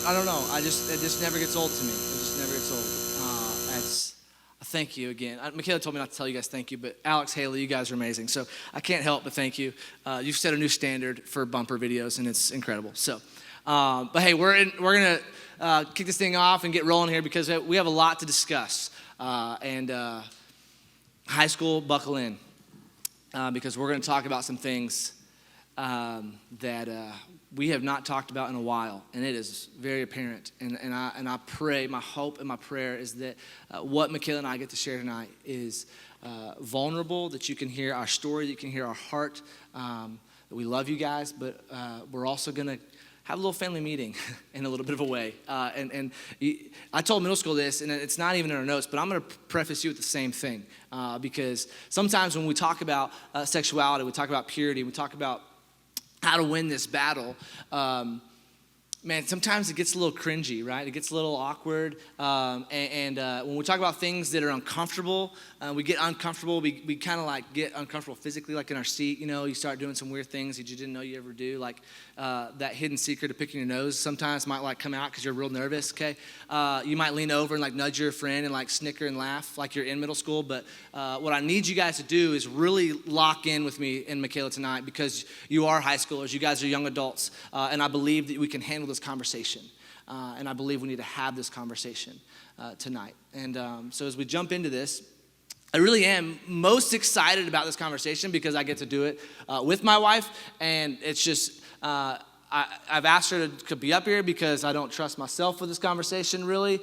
I don't know. It just never gets old to me. It just never gets old. Thank you again. Michaela told me not to tell you guys thank you, but Alex, Haley, you guys are amazing. So I can't help but thank you. You've set a new standard for bumper videos, and it's incredible. So, but hey, we're gonna kick this thing off and get rolling here because we have a lot to discuss. High school, buckle in, because we're gonna talk about some things that we have not talked about in a while, and it is very apparent. And I pray, my hope and my prayer is that what Michaela and I get to share tonight is vulnerable, that you can hear our story, that you can hear our heart, that we love you guys, but we're also going to have a little family meeting in a little bit of a way. And I told middle school this, and it's not even in our notes, but I'm going to preface you with the same thing, because sometimes when we talk about sexuality, we talk about purity, we talk about how to win this battle, man, sometimes it gets a little cringy, right? It gets a little awkward. When we talk about things that are uncomfortable, we get uncomfortable. We kind of like get uncomfortable physically, like in our seat. You know, you start doing some weird things that you didn't know you ever do, like that hidden secret of picking your nose sometimes might like come out because you're real nervous, okay? You might lean over and like nudge your friend and like snicker and laugh like you're in middle school. But what I need you guys to do is really lock in with me and Michaela tonight, because you are high schoolers, you guys are young adults, and I believe that we can handle this conversation. And I believe we need to have this conversation tonight. And so as we jump into this, I really am most excited about this conversation because I get to do it with my wife. And it's just, I've asked her to be up here because I don't trust myself with this conversation really,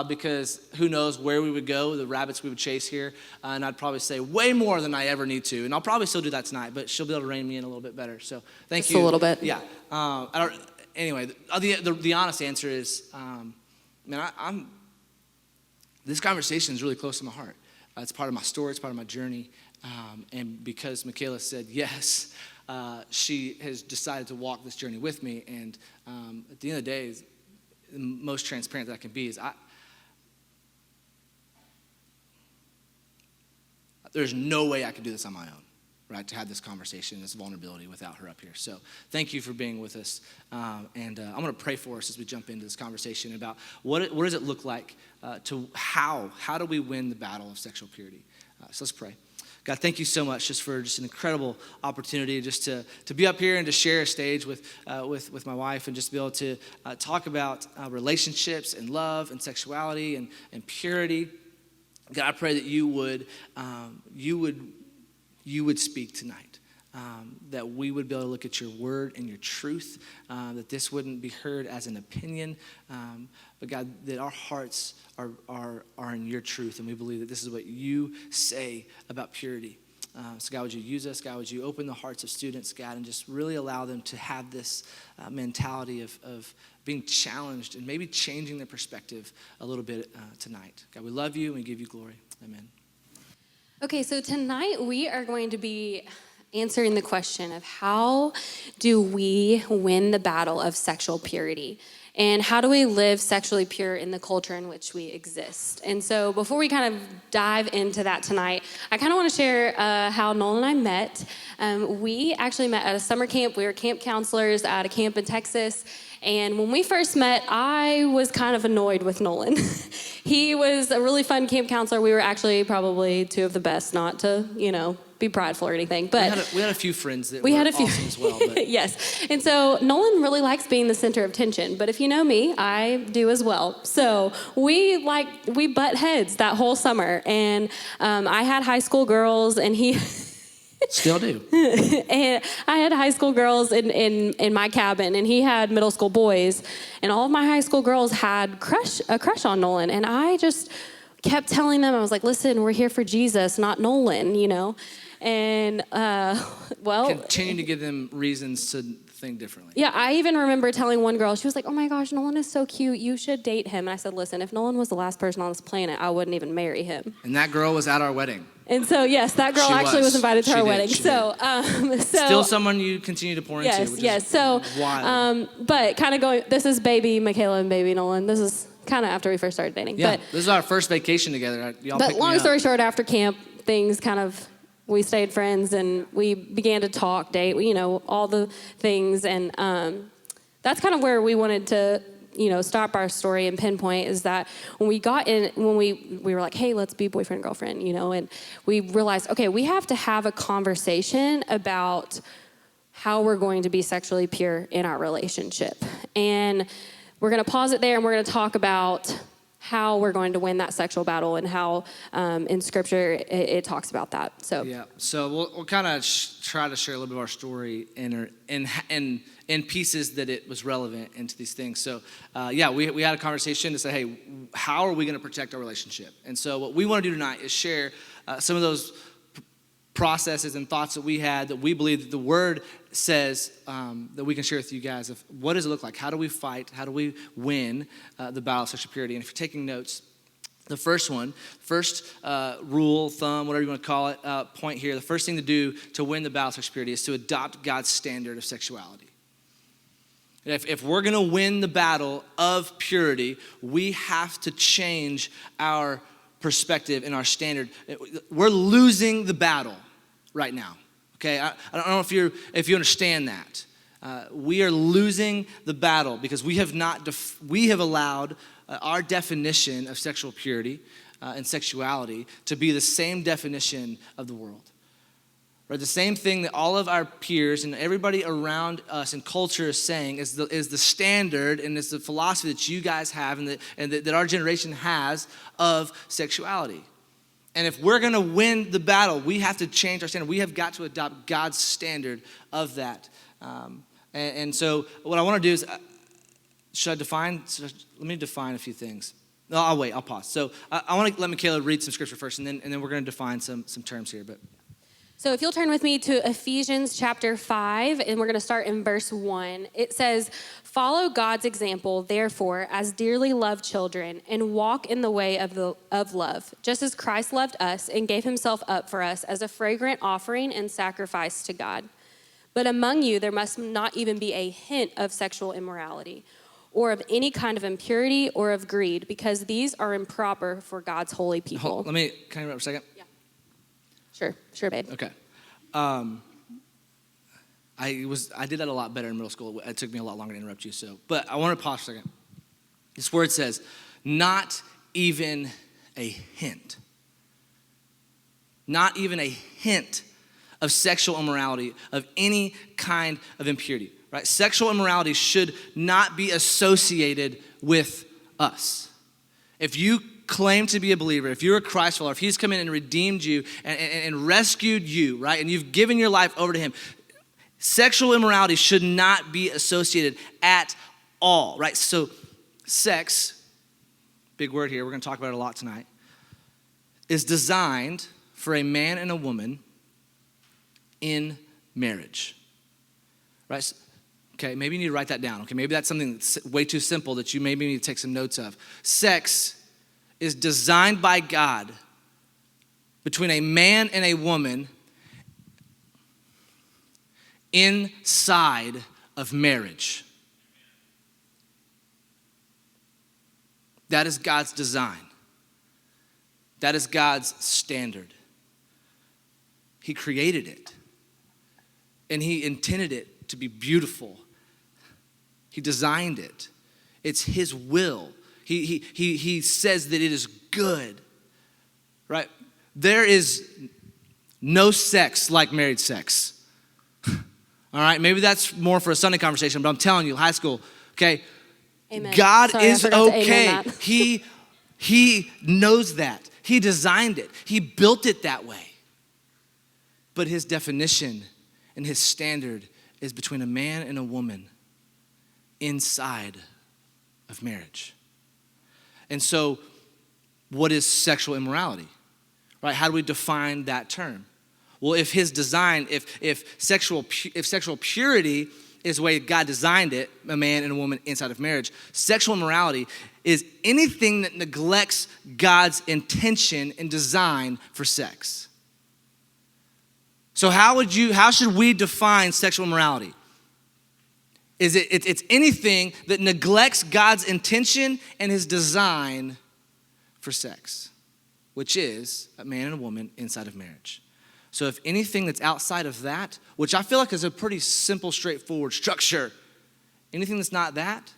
because who knows where we would go, the rabbits we would chase here. And I'd probably say way more than I ever need to. And I'll probably still do that tonight, but she'll be able to rein me in a little bit better. So thank you. Just a little bit. Yeah. Anyway, the honest answer is, man, this conversation is really close to my heart. It's part of my story. It's part of my journey. And because Michaela said yes, she has decided to walk this journey with me. And at the end of the day, the most transparent that I can be is there's no way I could do this on my own, right, to have this conversation, this vulnerability without her up here. So thank you for being with us. I'm going to pray for us as we jump into this conversation about what does it look like how do we win the battle of sexual purity. So let's pray. God, thank you so much for an incredible opportunity just to be up here and to share a stage with my wife and just be able to talk about relationships and love and sexuality and purity. God, I pray that you would speak tonight, that we would be able to look at your word and your truth, that this wouldn't be heard as an opinion, but God, that our hearts are in your truth, and we believe that this is what you say about purity. So God, would you use us? God, would you open the hearts of students, God, and just really allow them to have this mentality of being challenged and maybe changing their perspective a little bit tonight. God, we love you and we give you glory. Amen. Okay, so tonight we are going to be answering the question of how do we win the battle of sexual purity? And how do we live sexually pure in the culture in which we exist? And so before we kind of dive into that tonight, I kind of want to share how Nolan and I met. We actually met at a summer camp. We were camp counselors at a camp in Texas. And when we first met, I was kind of annoyed with Nolan. He was a really fun camp counselor. We were actually probably two of the best, not to, be prideful or anything. But we had a few friends that were awesome as well. But. Yes. And so Nolan really likes being the center of tension. But if you know me, I do as well. So we butt heads that whole summer. And I had high school girls, and he... Still do. And I had high school girls in my cabin, and he had middle school boys. And all of my high school girls had a crush on Nolan. And I just kept telling them, I was like, listen, we're here for Jesus, not Nolan, And, continue to give them reasons to think differently. Yeah, I even remember telling one girl, she was like, oh my gosh, Nolan is so cute. You should date him. And I said, listen, if Nolan was the last person on this planet, I wouldn't even marry him. And that girl was at our wedding. And so, yes, that girl actually was invited to our wedding. So still someone you continue to pour into. Yes. So, but kind of going, this is baby Michaela and baby Nolan. This is kind of after we first started dating. Yeah, this is our first vacation together. But long story short, after camp, things kind of, we stayed friends and we began to talk, date, all the things. And that's kind of where we wanted to stop our story and pinpoint is that when we were like, hey, let's be boyfriend and girlfriend, and we realized, okay, we have to have a conversation about how we're going to be sexually pure in our relationship. And we're going to pause it there, and we're going to talk about how we're going to win that sexual battle and how in Scripture it talks about that. So we'll kind of try to share a little bit of our story in pieces that it was relevant into these things. So we had a conversation to say, hey, how are we going to protect our relationship? And so what we want to do tonight is share some of those processes and thoughts that we had that we believe that the Word says that we can share with you guys of what does it look like? How do we fight? How do we win the battle of sexual purity? And if you're taking notes, the first rule, thumb, whatever you want to call it, point here, the first thing to do to win the battle of sexual purity is to adopt God's standard of sexuality. If we're going to win the battle of purity, we have to change our perspective and our standard. We're losing the battle right now. Okay, I don't know if you understand that. We are losing the battle because we have allowed our definition of sexual purity and sexuality to be the same definition of the world. Right, the same thing that all of our peers and everybody around us in culture is saying is the standard and is the philosophy that you guys have and that our generation has of sexuality. And if we're going to win the battle, we have to change our standard. We have got to adopt God's standard of that. And so what I want to do is, let me define a few things. No, I'll wait, I'll pause. So I want to let Michaela read some scripture first, and then we're going to define some terms here. So if you'll turn with me to Ephesians chapter 5, and we're going to start in verse 1. It says, follow God's example, therefore, as dearly loved children, and walk in the way of love, just as Christ loved us and gave himself up for us as a fragrant offering and sacrifice to God. But among you, there must not even be a hint of sexual immorality, or of any kind of impurity or of greed, because these are improper for God's holy people. Can I interrupt for a second? Sure, babe. Okay. I did that a lot better in middle school. It took me a lot longer to interrupt you. But I want to pause for a second. This word says, not even a hint. Not even a hint of sexual immorality, of any kind of impurity. Right? Sexual immorality should not be associated with us. If you claim to be a believer, if you're a Christ follower, if he's come in and redeemed you and rescued you, right, and you've given your life over to him, sexual immorality should not be associated at all, right? So sex, big word here, we're going to talk about it a lot tonight, is designed for a man and a woman in marriage, right? Okay, maybe you need to write that down. Okay, maybe that's something that's way too simple that you maybe need to take some notes of. Sex is designed by God between a man and a woman inside of marriage. That is God's design. That is God's standard. He created it. And he intended it to be beautiful. He designed it. It's his will. He says that it is good, right? There is no sex like married sex. All right, maybe that's more for a Sunday conversation, but I'm telling you, high school, okay? Amen. God Sorry, is okay. He knows that. He designed it. He built it that way. But his definition and his standard is between a man and a woman inside of marriage. And so, what is sexual immorality? Right? How do we define that term? Well, if his design, if sexual purity is the way God designed it, a man and a woman inside of marriage, sexual immorality is anything that neglects God's intention and design for sex. So how should we define sexual immorality? It's anything that neglects God's intention and his design for sex, which is a man and a woman inside of marriage. So if anything that's outside of that, which I feel like is a pretty simple, straightforward structure, anything that's not that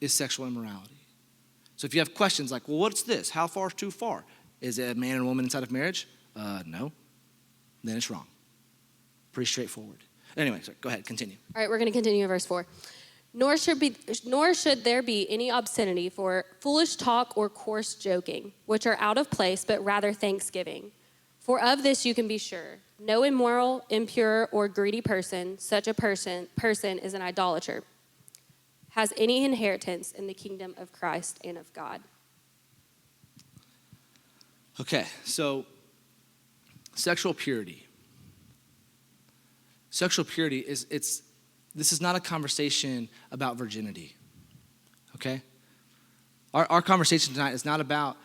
is sexual immorality. So if you have questions like, well, what's this? How far is too far? Is it a man and a woman inside of marriage? No. Then it's wrong. Pretty straightforward. Anyway, sorry, go ahead, continue. All right, we're going to continue in verse 4. Nor should there be any obscenity for foolish talk or coarse joking, which are out of place, but rather thanksgiving. For of this you can be sure, no immoral, impure, or greedy person, such a person is an idolater, has any inheritance in the kingdom of Christ and of God. Okay, so sexual purity. Sexual purity this is not a conversation about virginity, okay? Our conversation tonight is not about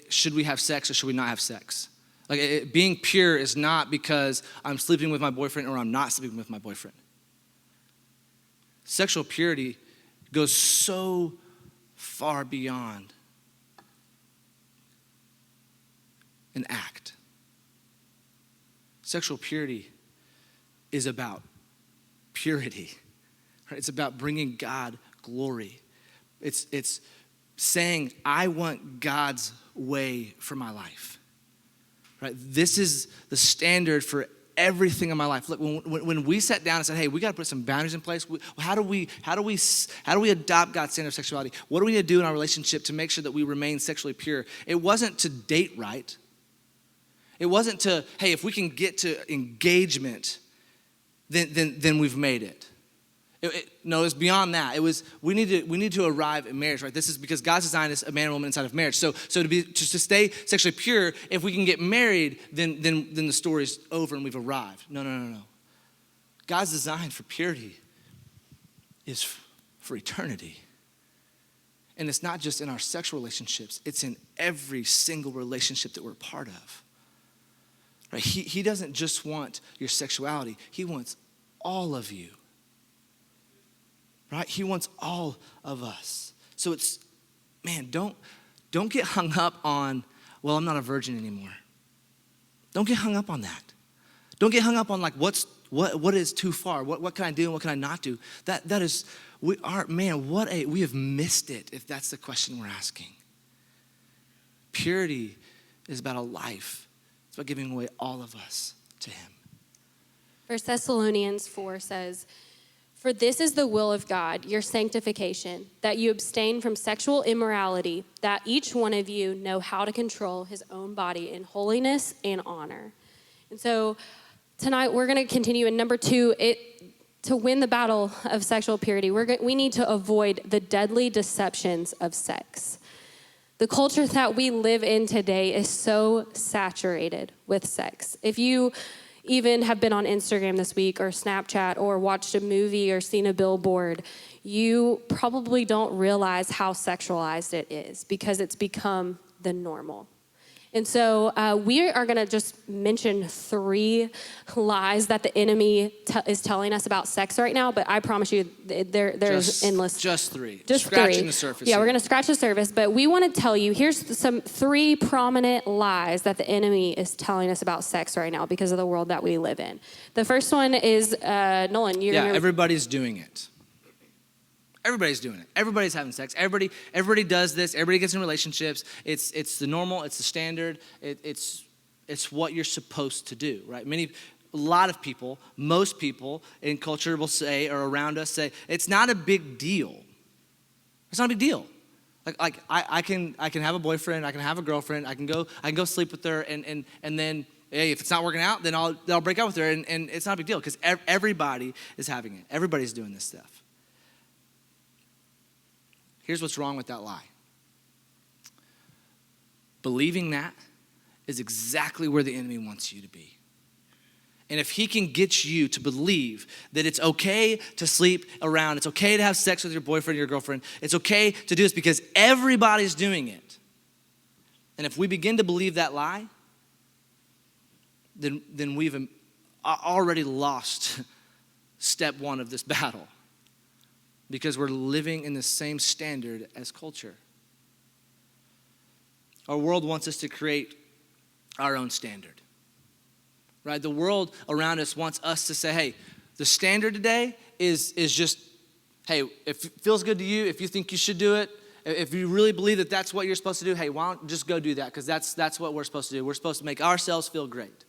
should we have sex or should we not have sex. Like being pure is not because I'm sleeping with my boyfriend or I'm not sleeping with my boyfriend. Sexual purity goes so far beyond an act. Sexual purity is about purity. Right? It's about bringing God glory. It's saying, I want God's way for my life. Right? This is the standard for everything in my life. Look, when we sat down and said, hey, we got to put some boundaries in place. How do we adopt God's standard of sexuality? What do we need to do in our relationship to make sure that we remain sexually pure? It wasn't to date right. It wasn't to, hey, if we can get to engagement, then we've made it. No, it's beyond that. It was we need to arrive in marriage, right? This is because God's designed us a man and woman inside of marriage. So to stay sexually pure, if we can get married, then the story's over and we've arrived. No. God's design for purity is for eternity. And it's not just in our sexual relationships, it's in every single relationship that we're a part of. Right? He doesn't just want your sexuality, he wants all of you. Right? He wants all of us. So it's, man, don't get hung up on, well, I'm not a virgin anymore. Don't get hung up on that. Don't get hung up on like what is too far? What can I do and what can I not do? That is, we have missed it if that's the question we're asking. Purity is about a life. It's about giving away all of us to him. 1 Thessalonians 4 says, for this is the will of God, your sanctification, that you abstain from sexual immorality, that each one of you know how to control his own body in holiness and honor. And so tonight we're going to continue in number 2, to win the battle of sexual purity, we need to avoid the deadly deceptions of sex. The culture that we live in today is so saturated with sex. If you even have been on Instagram this week or Snapchat or watched a movie or seen a billboard, you probably don't realize how sexualized it is because it's become the normal. And so we are going to just mention 3 lies that the enemy is telling us about sex right now, but I promise you there's endless. Just 3. Just Scratching 3. the surface. Yeah, we're going to scratch the surface, but we want to tell you, here's some 3 prominent lies that the enemy is telling us about sex right now because of the world that we live in. The first one is, Nolan, everybody's doing it. Everybody's doing it. Everybody's having sex. Everybody does this. Everybody gets in relationships. It's the normal. It's the standard. It's what you're supposed to do, right? A lot of people, most people in culture will say, or around us say, it's not a big deal. It's not a big deal. Like I can have a boyfriend. I can have a girlfriend. I can go sleep with her, and then hey, if it's not working out, then I'll break up with her, and it's not a big deal because everybody is having it. Everybody's doing this stuff. Here's what's wrong with that lie. Believing that is exactly where the enemy wants you to be. And if he can get you to believe that it's okay to sleep around, it's okay to have sex with your boyfriend or your girlfriend, it's okay to do this because everybody's doing it. And if we begin to believe that lie, then we've already lost step 1 of this battle. Because we're living in the same standard as culture. Our world wants us to create our own standard. Right? The world around us wants us to say, hey, the standard today is just Hey, if it feels good to you, if you think you should do it, if you really believe that that's what you're supposed to do, hey, why don't just go do that? Because that's what we're supposed to do. We're supposed to make ourselves feel great.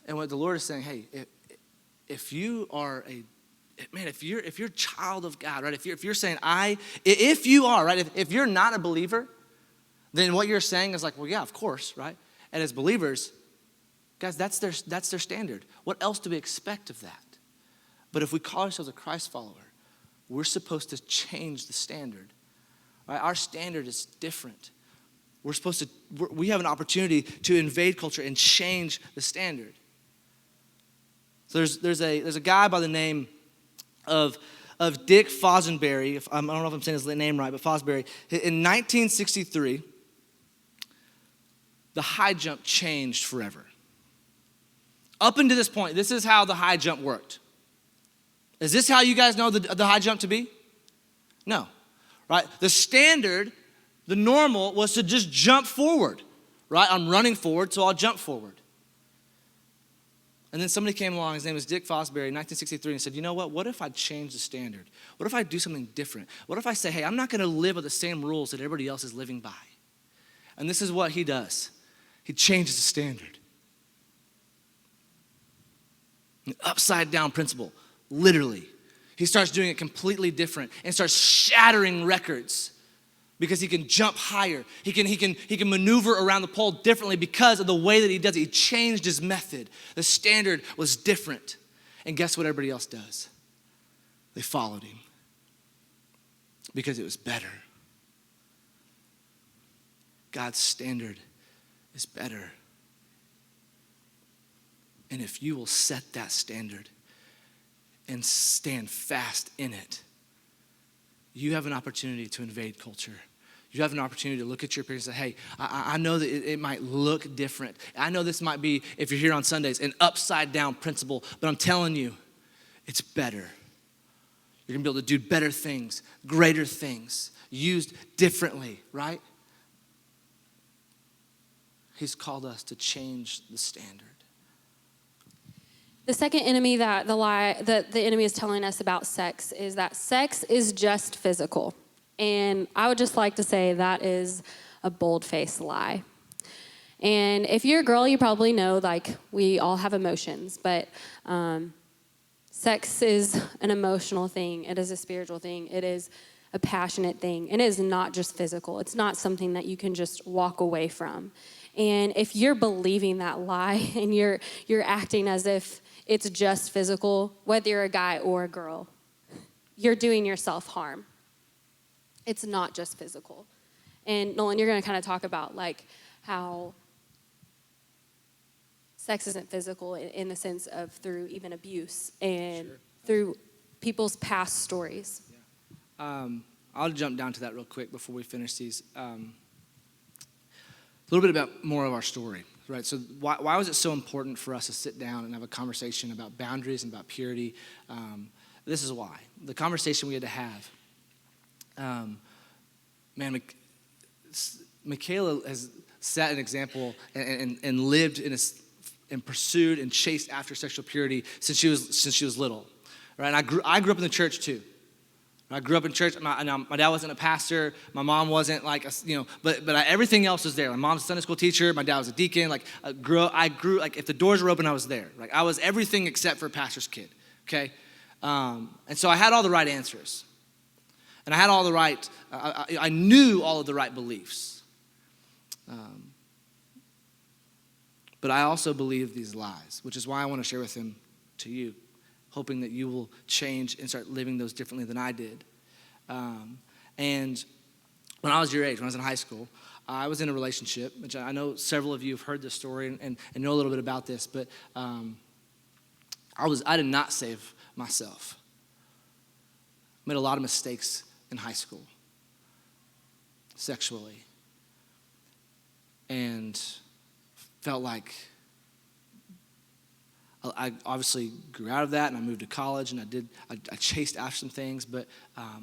And what the Lord is saying, hey, if you are if you're a child of God, right? If you're saying if you are, right? If you're not a believer, then what you're saying is like, well, yeah, of course, right? And as believers, guys, that's their standard. What else do we expect of that? But if we call ourselves a Christ follower, we're supposed to change the standard. Right? Our standard is different. We have an opportunity to invade culture and change the standard. So there's a guy by the name of Dick Fosbury. I don't know if I'm saying his name right, but Fosbury. In 1963, the high jump changed forever. Up until this point, this is how the high jump worked. Is this how you guys know the high jump to be? No, right? The standard, the normal, was to just jump forward, right? I'm running forward, so I'll jump forward. And then somebody came along, his name was Dick Fosbury, in 1963, and said, you know what if I change the standard? What if I do something different? What if I say, hey, I'm not gonna live by the same rules that everybody else is living by? And this is what he does. He changes the standard. An upside down principle. Literally. He starts doing it completely different and starts shattering records because he can jump higher. He can maneuver around the pole differently because of the way that he does it. He changed his method. The standard was different. And guess what everybody else does? They followed him because it was better. God's standard is better. And if you will set that standard and stand fast in it, you have an opportunity to invade culture. You have an opportunity to look at your peers and say, hey, I know that it might look different. I know this might be, if you're here on Sundays, an upside down principle, but I'm telling you, it's better. You're gonna be able to do better things, greater things, used differently, right? He's called us to change the standard. The second enemy that the enemy is telling us about sex is that sex is just physical. And I would just like to say that is a bold-faced lie. And if you're a girl, you probably know, like, we all have emotions, but sex is an emotional thing. It is a spiritual thing. It is a passionate thing. It is not just physical. It's not something that you can just walk away from. And if you're believing that lie and you're acting as if it's just physical, whether you're a guy or a girl, you're doing yourself harm. It's not just physical. And Nolan, you're going to kind of talk about like how sex isn't physical in the sense of through even abuse and through people's past stories. Yeah. I'll jump down to that real quick before we finish these. A little bit about more of our story, right? So why was it so important for us to sit down and have a conversation about boundaries and about purity? This is why. The conversation we had to have. Michaela has set an example and lived and pursued and chased after sexual purity since she was little, right? And I grew up in the church too. I grew up in church. My dad wasn't a pastor. My mom wasn't like, but everything else was there. My mom's a Sunday school teacher. My dad was a deacon. Like I grew like if the doors were open, I was there. Like I was everything except for a pastor's kid. Okay, and so I had all the right answers, and I had all the right. I knew all of the right beliefs, but I also believed these lies, which is why I want to share with them to you, hoping that you will change and start living those differently than I did. And when I was your age, when I was in high school, I was in a relationship, which I know several of you have heard this story and know a little bit about this, but I did not save myself. I made a lot of mistakes in high school, sexually, and felt like I obviously grew out of that, and I moved to college, and I chased after some things, but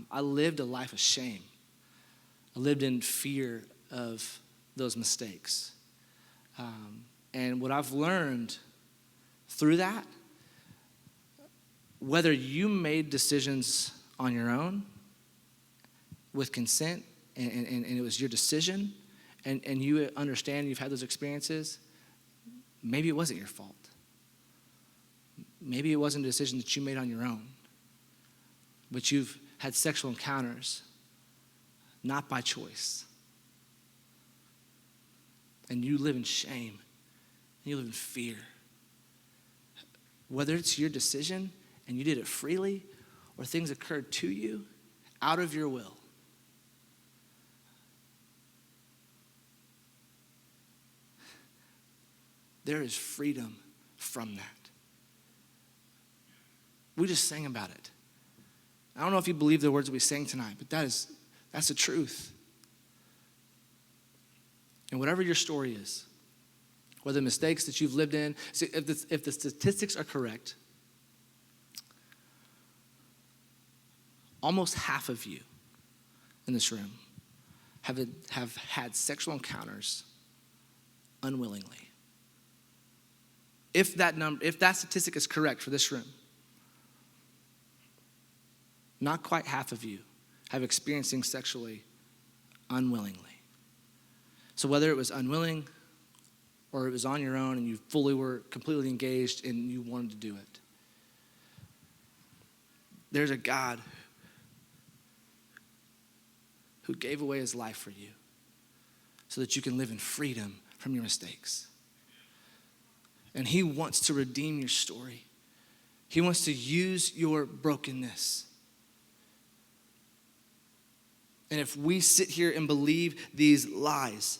I lived a life of shame. I lived in fear of those mistakes. And what I've learned through that whether you made decisions on your own with consent and it was your decision and you understand you've had those experiences, maybe it wasn't your fault. Maybe it wasn't a decision that you made on your own, but you've had sexual encounters not by choice. And you live in shame, and you live in fear. Whether it's your decision and you did it freely, or things occurred to you out of your will, there is freedom from that. We just sang about it. I don't know if you believe the words that we sang tonight, but that's the truth. And whatever your story is, whether mistakes that you've lived in, see, if the statistics are correct, almost half of you in this room have had sexual encounters unwillingly. If that statistic is correct for this room, not quite half of you have experienced things sexually unwillingly. So whether it was unwilling or it was on your own and you fully were completely engaged and you wanted to do it, there's a God who gave away his life for you so that you can live in freedom from your mistakes. And he wants to redeem your story. He wants to use your brokenness. And if we sit here and believe these lies,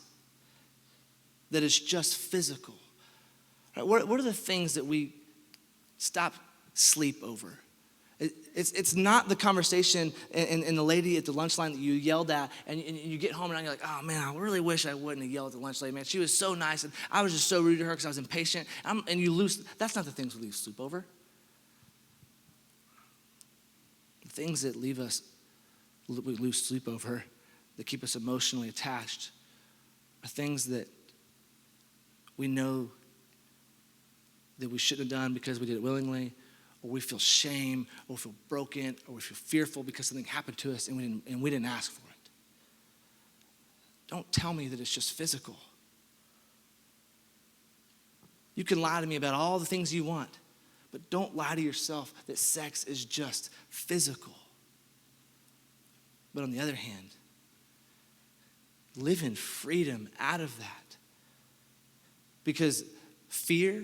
that it's just physical, right? What are the things that we stop sleep over? It's not the conversation and the lady at the lunch line that you yelled at and you get home and you're like, oh man, I really wish I wouldn't have yelled at the lunch lady, man. She was so nice and I was just so rude to her because I was impatient. And you lose, that's not the things we lose sleep over. The things that we lose sleep over, that keep us emotionally attached, are things that we know that we shouldn't have done because we did it willingly, or we feel shame, or we feel broken, or we feel fearful because something happened to us and we didn't ask for it. Don't tell me that it's just physical. You can lie to me about all the things you want, but don't lie to yourself that sex is just physical. But on the other hand, live in freedom out of that. Because fear,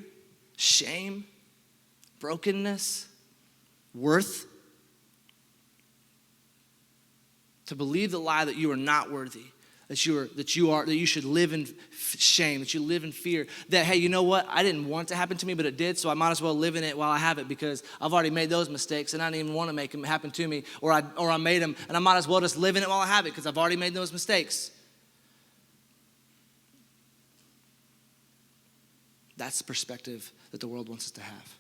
shame, brokenness, worth, to believe the lie that you are not worthy, that you should live in shame, that you live in fear, that, hey, you know what? I didn't want it to happen to me, but it did, so I might as well live in it while I have it because I've already made those mistakes and I didn't even want to make them happen to me, or I made them, and I might as well just live in it while I have it because I've already made those mistakes. That's the perspective that the world wants us to have.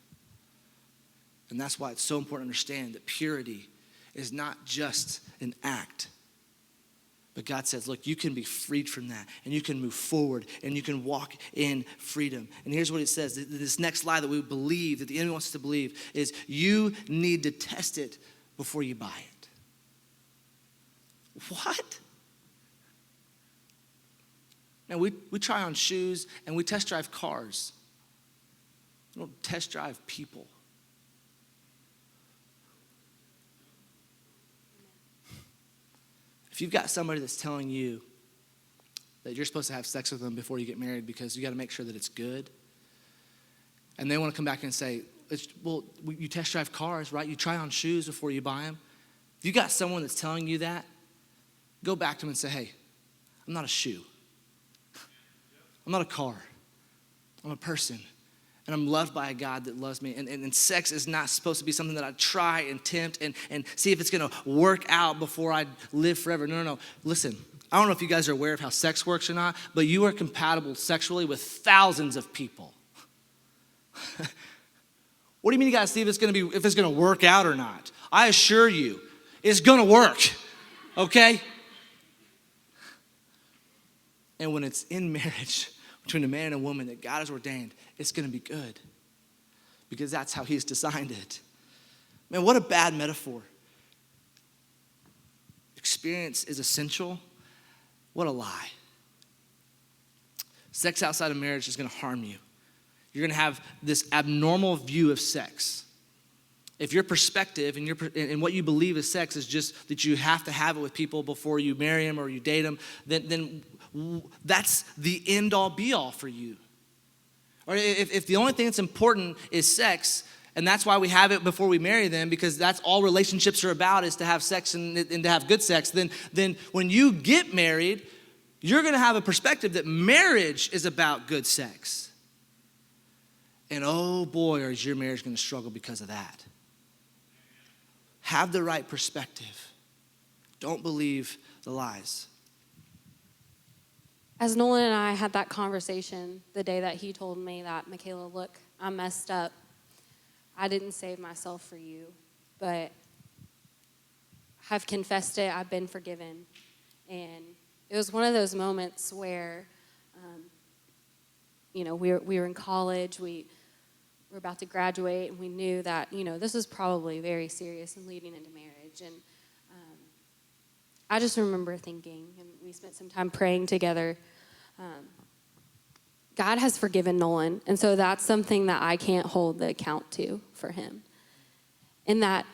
And that's why it's so important to understand that purity is not just an act. But God says, look, you can be freed from that, and you can move forward, and you can walk in freedom. And here's what it says. This next lie that we believe, that the enemy wants us to believe, is you need to test it before you buy it. What? Now, we try on shoes, and we test drive cars. We don't test drive people. If you've got somebody that's telling you that you're supposed to have sex with them before you get married because you got to make sure that it's good, and they want to come back and say, well, you test drive cars, right? You try on shoes before you buy them. If you got someone that's telling you that, go back to them and say, hey, I'm not a shoe. I'm not a car. I'm a person. And I'm loved by a God that loves me. And sex is not supposed to be something that I try and tempt and see if it's going to work out before I live forever. No. Listen, I don't know if you guys are aware of how sex works or not, but you are compatible sexually with thousands of people. What do you mean you got to see if it's going to work out or not? I assure you, it's going to work, okay? And when it's in marriage between a man and a woman that God has ordained, it's going to be good because that's how he's designed it. Man, what a bad metaphor. Experience is essential. What a lie. Sex outside of marriage is going to harm you. You're going to have this abnormal view of sex. If your perspective and what you believe is sex is just that you have to have it with people before you marry them or you date them, then that's the end-all be-all for you. Or if the only thing that's important is sex, and that's why we have it before we marry them, because that's all relationships are about, is to have sex and to have good sex, then when you get married, you're going to have a perspective that marriage is about good sex. And oh boy, is your marriage going to struggle because of that. Have the right perspective. Don't believe the lies. As Nolan and I had that conversation the day that he told me that, Michaela, look, I messed up. I didn't save myself for you, but I've confessed it. I've been forgiven. And it was one of those moments where, we were in college. We were about to graduate, and we knew that, this was probably very serious and leading into marriage. And I just remember thinking, and we spent some time praying together, God has forgiven Nolan, and so that's something that I can't hold the account to for him. And that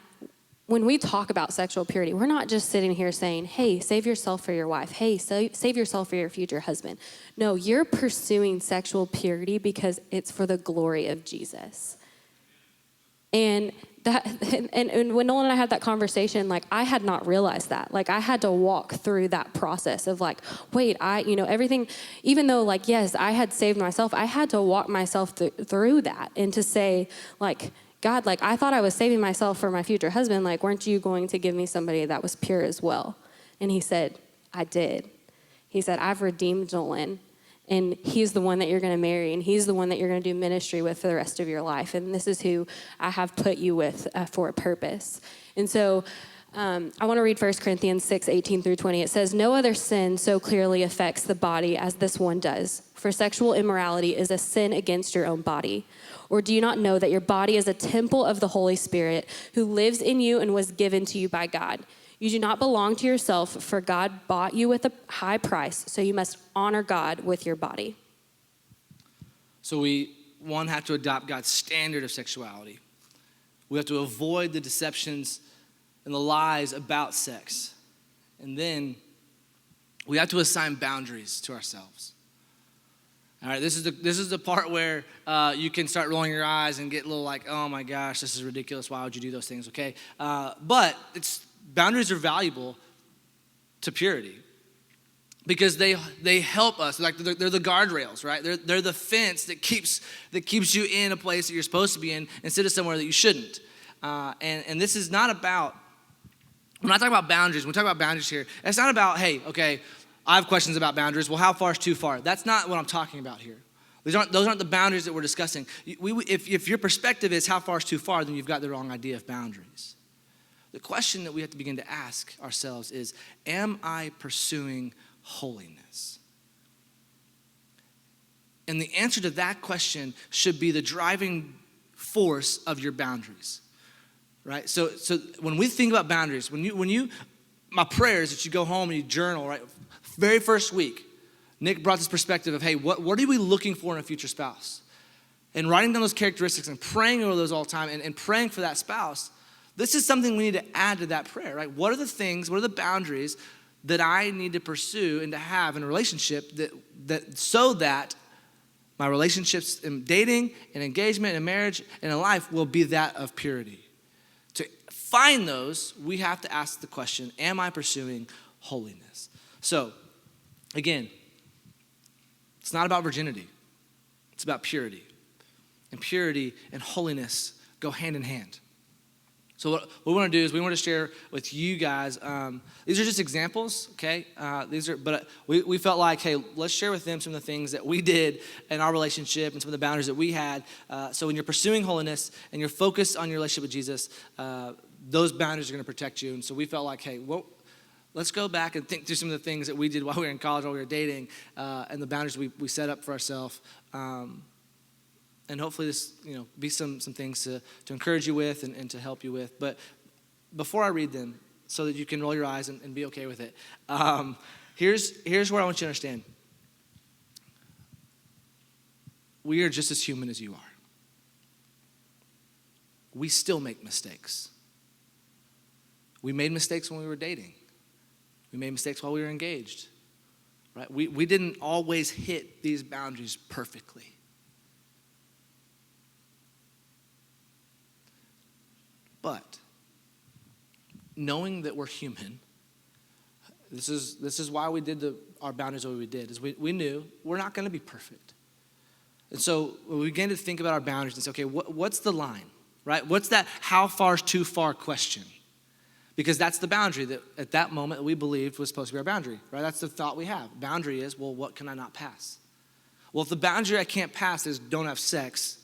when we talk about sexual purity, we're not just sitting here saying, hey, save yourself for your wife. Hey, save yourself for your future husband. No, you're pursuing sexual purity because it's for the glory of Jesus. And when Nolan and I had that conversation, I had not realized that. I had to walk through that process of wait, everything, even though yes, I had saved myself, I had to walk myself through that and to say God, I thought I was saving myself for my future husband. Weren't you going to give me somebody that was pure as well? And he said, I did. He said, I've redeemed Nolan. And he's the one that you're going to marry, and he's the one that you're going to do ministry with for the rest of your life. And this is who I have put you with for a purpose. And so I want to read 1 Corinthians 6:18-20. It says, no other sin so clearly affects the body as this one does. For sexual immorality is a sin against your own body. Or do you not know that your body is a temple of the Holy Spirit who lives in you and was given to you by God? You do not belong to yourself, for God bought you with a high price, so you must honor God with your body. So we, have to adopt God's standard of sexuality. We have to avoid the deceptions and the lies about sex. And then we have to assign boundaries to ourselves. All right, this is the part where you can start rolling your eyes and get a little oh my gosh, this is ridiculous. Why would you do those things? Okay, but boundaries are valuable to purity because they help us. They're the guardrails, right? They're the fence that keeps you in a place that you're supposed to be in instead of somewhere that you shouldn't. And this is not about. We're not talking about boundaries. When we talk about boundaries here, it's not about hey, okay, I have questions about boundaries. Well, how far is too far? That's not what I'm talking about here. Those aren't the boundaries that we're discussing. If your perspective is how far is too far, then you've got the wrong idea of boundaries. The question that we have to begin to ask ourselves is, am I pursuing holiness? And the answer to that question should be the driving force of your boundaries, right? So when we think about boundaries, my prayer is that you go home and you journal, right? Very first week, Nick brought this perspective of, hey, what are we looking for in a future spouse? And writing down those characteristics and praying over those all the time and praying for that spouse. This is something we need to add to that prayer, right? What are the boundaries that I need to pursue and to have in a relationship so that my relationships in dating and engagement and marriage and in life will be that of purity? To find those, we have to ask the question, am I pursuing holiness? So, again, it's not about virginity. It's about purity. And purity and holiness go hand in hand. So what we want to do is we want to share with you guys, these are just examples, okay? But we felt like, hey, let's share with them some of the things that we did in our relationship and some of the boundaries that we had. So when you're pursuing holiness and you're focused on your relationship with Jesus, those boundaries are going to protect you. And so we felt like, hey, let's go back and think through some of the things that we did while we were in college, while we were dating, and the boundaries we set up for ourselves. And hopefully this, be some things to encourage you with and to help you with. But before I read them, so that you can roll your eyes and be okay with it, here's where I want you to understand. We are just as human as you are. We still make mistakes. We made mistakes when we were dating. We made mistakes while we were engaged. Right? We didn't always hit these boundaries perfectly. But knowing that we're human, this is why we did our boundaries the way we did, is we knew we're not going to be perfect. And so we began to think about our boundaries and say, okay, what's the line, right? What's that how far is too far question? Because that's the boundary that at that moment we believed was supposed to be our boundary, right? That's the thought we have. Boundary is, well, what can I not pass? Well, if the boundary I can't pass is don't have sex,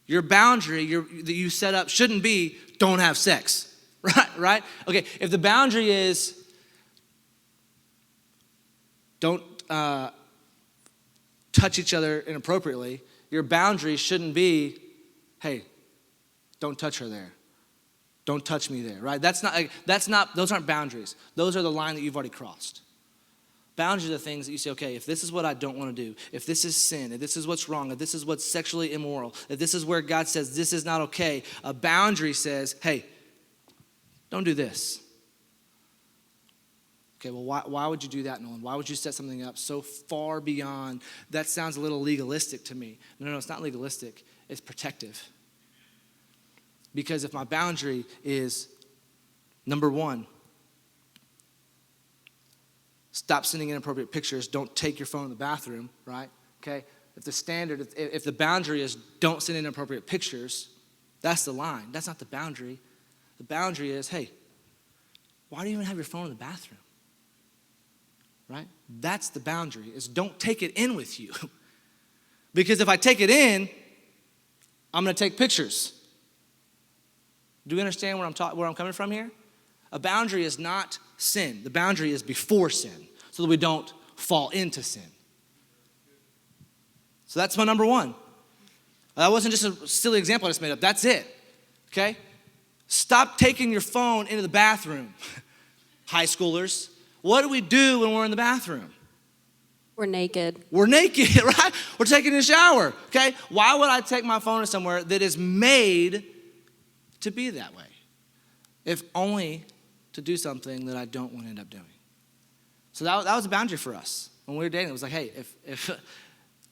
your boundary that you set up shouldn't be don't have sex, right? Okay, if the boundary is don't touch each other inappropriately, your boundary shouldn't be, hey, don't touch her there. Don't touch me there, right? Those aren't boundaries. Those are the line that you've already crossed. Boundaries are the things that you say, okay, if this is what I don't want to do, if this is sin, if this is what's wrong, if this is what's sexually immoral, if this is where God says this is not okay, a boundary says, hey, don't do this. Okay, well, why would you do that, Nolan? Why would you set something up so far beyond? That sounds a little legalistic to me. No, it's not legalistic. It's protective. Because if my boundary is, number one, stop sending inappropriate pictures, don't take your phone in the bathroom, right? Okay? If the boundary is don't send inappropriate pictures, that's the line. That's not the boundary. The boundary is, hey, why do you even have your phone in the bathroom? Right? That's the boundary, is don't take it in with you. Because if I take it in, I'm going to take pictures. Do you understand where I'm coming from here? A boundary is not sin. The boundary is before sin, so that we don't fall into sin. So that's my number one. That wasn't just a silly example I just made up. That's it. Okay? Stop taking your phone into the bathroom. High schoolers, what do we do when we're in the bathroom? We're naked. We're naked, right? We're taking a shower, okay? Why would I take my phone to somewhere that is made to be that way? If only to do something that I don't want to end up doing. So that was a boundary for us. When we were dating, it was like, hey, if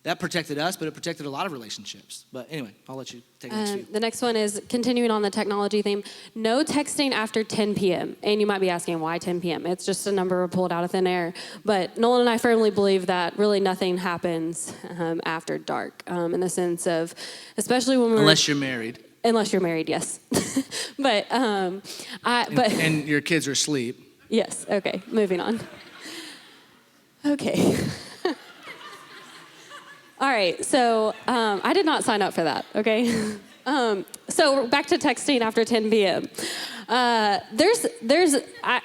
that protected us, but it protected a lot of relationships. But anyway, I'll let you take the next few. The next one is continuing on the technology theme. No texting after 10 p.m. And you might be asking, why 10 p.m.? It's just a number pulled out of thin air. But Nolan and I firmly believe that really nothing happens after dark, in the sense of, especially when we're... Unless you're married. Unless you're married, yes. And your kids are asleep. Yes, okay, moving on. Okay. All right, so I did not sign up for that, okay? So back to texting after 10 p.m.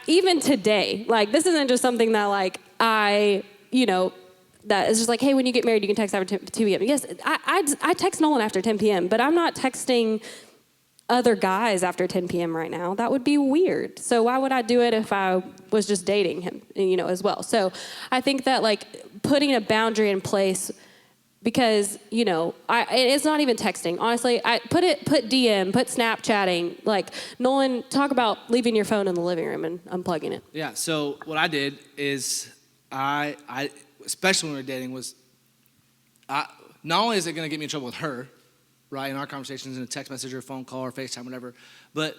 Even today, like, this isn't just something that, like, that is just like, hey, when you get married, you can text after 2 p.m. Yes, I text Nolan after 10 p.m., but I'm not texting other guys after 10 p.m. right now. That would be weird. So why would I do it if I was just dating him, as well? So I think that, like, putting a boundary in place, because, it's not even texting. Honestly, put DM, put Snapchatting. Like, Nolan, talk about leaving your phone in the living room and unplugging it. Yeah, so what I did is I especially when we were dating, was not only is it going to get me in trouble with her, right, in our conversations in a text message or a phone call or FaceTime, whatever, but,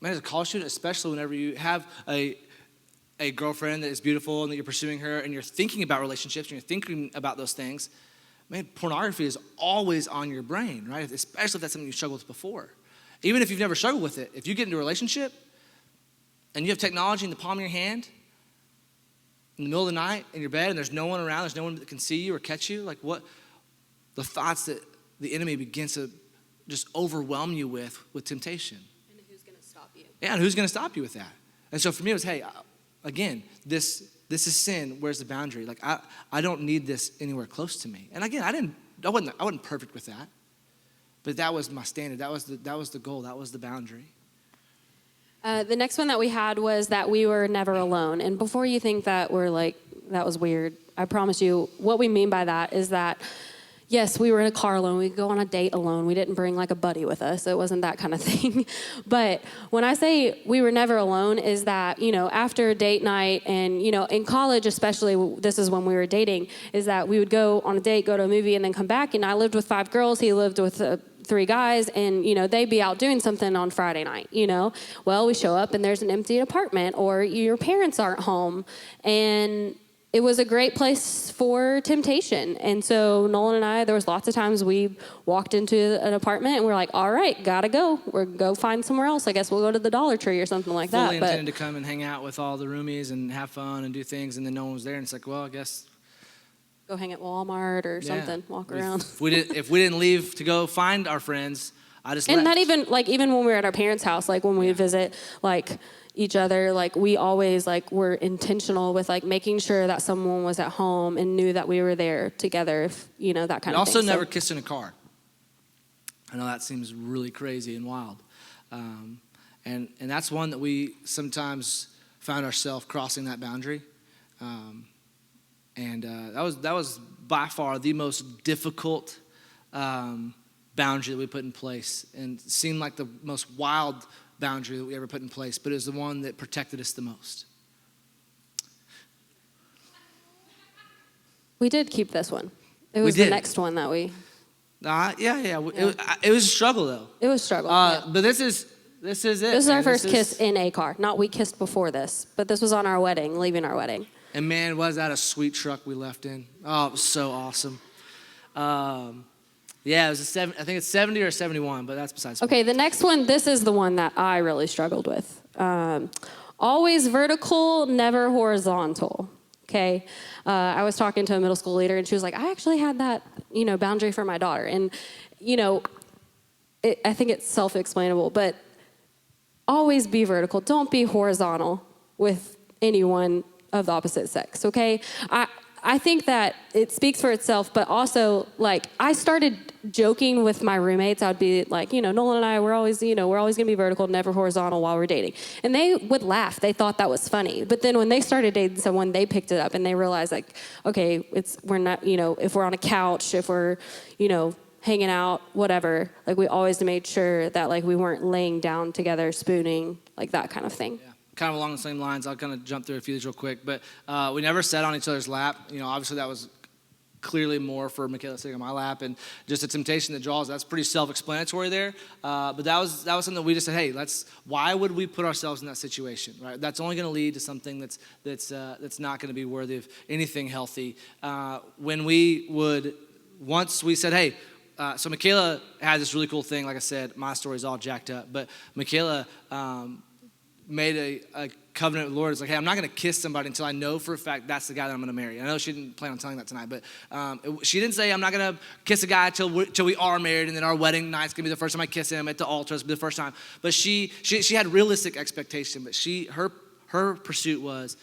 man, as a college student, especially whenever you have a girlfriend that is beautiful and that you're pursuing her and you're thinking about relationships and you're thinking about those things, man, pornography is always on your brain, right? Especially if that's something you struggled with before. Even if you've never struggled with it, if you get into a relationship and you have technology in the palm of your hand in the middle of the night in your bed and there's no one around, there's no one that can see you or catch you, like, what the thoughts that the enemy begins to just overwhelm you with temptation. And who's going to stop you? Yeah, and who's going to stop you with that? And so for me, it was, hey, again, this is sin. Where's the boundary? Like, I don't need this anywhere close to me. And again, I didn't wasn't perfect with that, but that was my standard. That was the goal. That was the boundary. The next one that we had was that we were never alone. And before you think that we're like, that was weird, I promise you, what we mean by that is that, yes, we were in a car alone. We could go on a date alone. We didn't bring like a buddy with us. It wasn't that kind of thing. But when I say we were never alone is that, after a date night and, in college especially, this is when we were dating, is that we would go on a date, go to a movie, and then come back. And I lived with 5 girls. He lived with 3 guys, and, they'd be out doing something on Friday night, Well, we show up and there's an empty apartment or your parents aren't home. And it was a great place for temptation. And so Nolan and I, there was lots of times we walked into an apartment and we're like, all right, gotta go. We're go find somewhere else. I guess we'll go to the Dollar Tree or something like that. Fully intended to come and hang out with all the roomies and have fun and do things, and then no one was there. And it's like, well, I guess go hang at Walmart or something, walk around. If we didn't leave to go find our friends, I just and left. not even when we were at our parents' house, like when we visit each other, we always were intentional with making sure that someone was at home and knew that we were there together, if that kind of thing. Also never kissed in a car. I know that seems really crazy and wild. And that's one that we sometimes found ourselves crossing that boundary. That was by far the most difficult boundary that we put in place, and seemed like the most wild boundary that we ever put in place, but it was the one that protected us the most. We did keep this one. It was the next one that we... It was a struggle, though. It was a struggle, But this is it. This is our first kiss in a car. Not we kissed before this, but this was on our wedding, leaving our wedding. And man, was that a sweet truck we left in. Oh, it was so awesome. It was I think it's 70 or 71, but that's besides the point. Okay, the next one, this is the one that I really struggled with. Always vertical, never horizontal. Okay, I was talking to a middle school leader, and she was like, I actually had that, boundary for my daughter. And, I think it's self-explainable, but always be vertical. Don't be horizontal with anyone of the opposite sex, okay? I think that it speaks for itself, but also, I started joking with my roommates. I'd be like, Nolan and I, we're always going to be vertical, never horizontal while we're dating. And they would laugh. They thought that was funny. But then when they started dating someone, they picked it up, and they realized, okay, we're not, if we're on a couch, if we're, hanging out, whatever, we always made sure that, we weren't laying down together, spooning, that kind of thing. Yeah. Kind of along the same lines, I'll kind of jump through a few of these real quick, but we never sat on each other's lap. Obviously that was clearly more for Michaela sitting on my lap, and just a temptation that draws. That's pretty self-explanatory there. But that was something that we just said, hey, why would we put ourselves in that situation, right? That's only going to lead to something that's not going to be worthy of anything healthy. Once we said, hey. So Michaela had this really cool thing. Like I said, my story's all jacked up, but Michaela made a covenant with the Lord. It's like, hey, I'm not going to kiss somebody until I know for a fact that's the guy that I'm going to marry. I know she didn't plan on telling that tonight, but she didn't say I'm not going to kiss a guy till we are married, and then our wedding night's going to be the first time I kiss him at the altar. It's going to be the first time. But she had realistic expectation, but her pursuit was,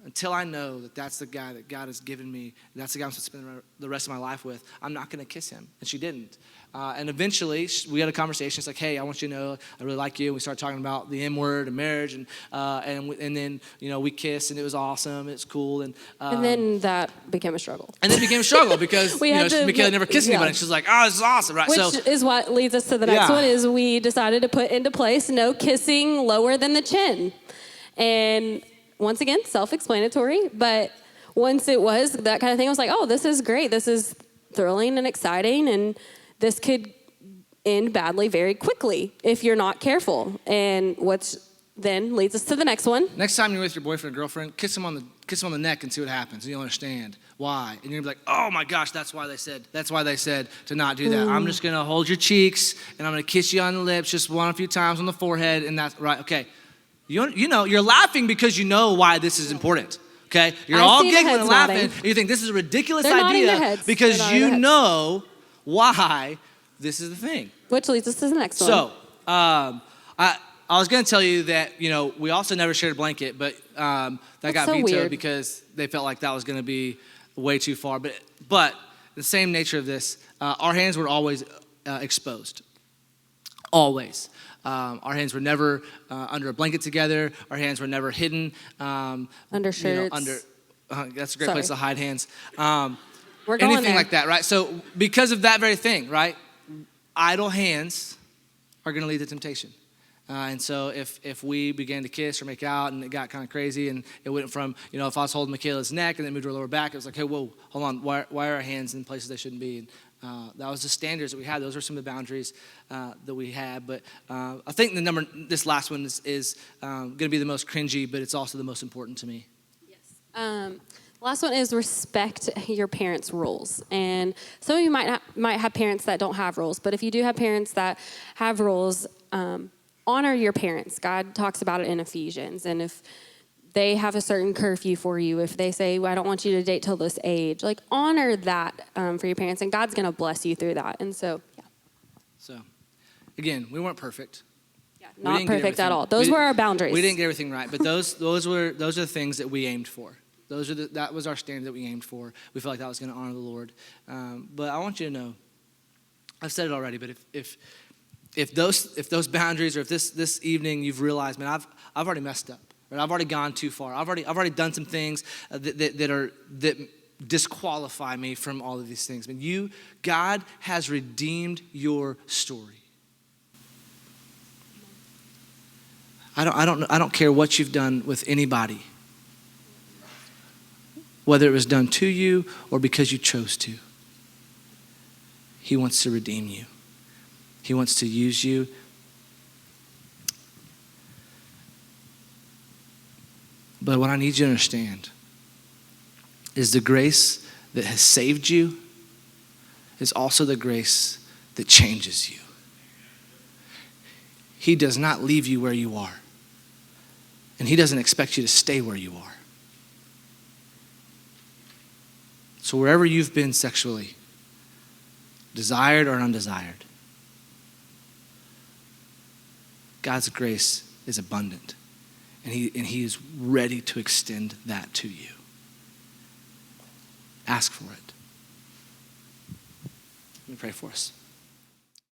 until I know that that's the guy that God has given me, that's the guy I'm supposed to spend the rest of my life with, I'm not going to kiss him. And she didn't. And eventually, we had a conversation. It's like, hey, I want you to know I really like you. And we started talking about the M word and marriage, and then we kissed, and it was awesome. It's cool, and then that became a struggle. And then it became a struggle because Michaela never kissed anybody. And she's like, oh, this is awesome, right? Which is what leads us to the next one. Is we decided to put into place no kissing lower than the chin, and once again, self-explanatory, but once it was that kind of thing, I was like, oh, this is great. This is thrilling and exciting, and this could end badly very quickly if you're not careful. And which then leads us to the next one. Next time you're with your boyfriend or girlfriend, kiss him on the neck and see what happens, and you'll understand why. And you're gonna be like, oh my gosh, that's why they said to not do that. I'm just gonna hold your cheeks, and I'm gonna kiss you on the lips just a few times on the forehead, and that's right, okay. You're laughing because you know why this is important, okay? You're all giggling and laughing. And you think this is a ridiculous idea because you know why this is the thing. Which leads us to the next one. So, I was going to tell you that, we also never shared a blanket, but that got vetoed because they felt like that was going to be way too far. But the same nature of this, our hands were always exposed. Always. Our hands were never under a blanket together. Our hands were never hidden. Under shirts. That's a great Sorry. place to hide hands. We're going Anything there. like that, right? So because of that very thing, right? Idle hands are going to lead to temptation. And so if we began to kiss or make out and it got kind of crazy and it went from, if I was holding Michaela's neck and then moved her lower back, it was like, hey, whoa, hold on. Why are our hands in places they shouldn't be? And that was the standards that we had. Those were some of the boundaries that we had. But I think this last one is going to be the most cringy, but it's also the most important to me. Yes. Last one is respect your parents' rules. And some of you might have parents that don't have rules, but if you do have parents that have rules, honor your parents. God talks about it in Ephesians. And if they have a certain curfew for you, if they say, well, I don't want you to date till this age, like honor that for your parents, and God's going to bless you through that. And so, yeah. So, again, we weren't perfect. Yeah, not perfect at all. Those were our boundaries. We didn't get everything right, but those are the things that we aimed for. That was our standard that we aimed for. We felt like that was going to honor the Lord. But I want you to know, I've said it already, but if those boundaries, or if this evening you've realized, man, I've already messed up, right? I've already gone too far. I've already done some things that disqualify me from all of these things. I mean, God has redeemed your story. I don't care what you've done with anybody, whether it was done to you or because you chose to. He wants to redeem you. He wants to use you. But what I need you to understand is the grace that has saved you is also the grace that changes you. He does not leave you where you are. And he doesn't expect you to stay where you are. So wherever you've been sexually, desired or undesired, God's grace is abundant, and he is ready to extend that to you. Ask for it. Let me pray for us.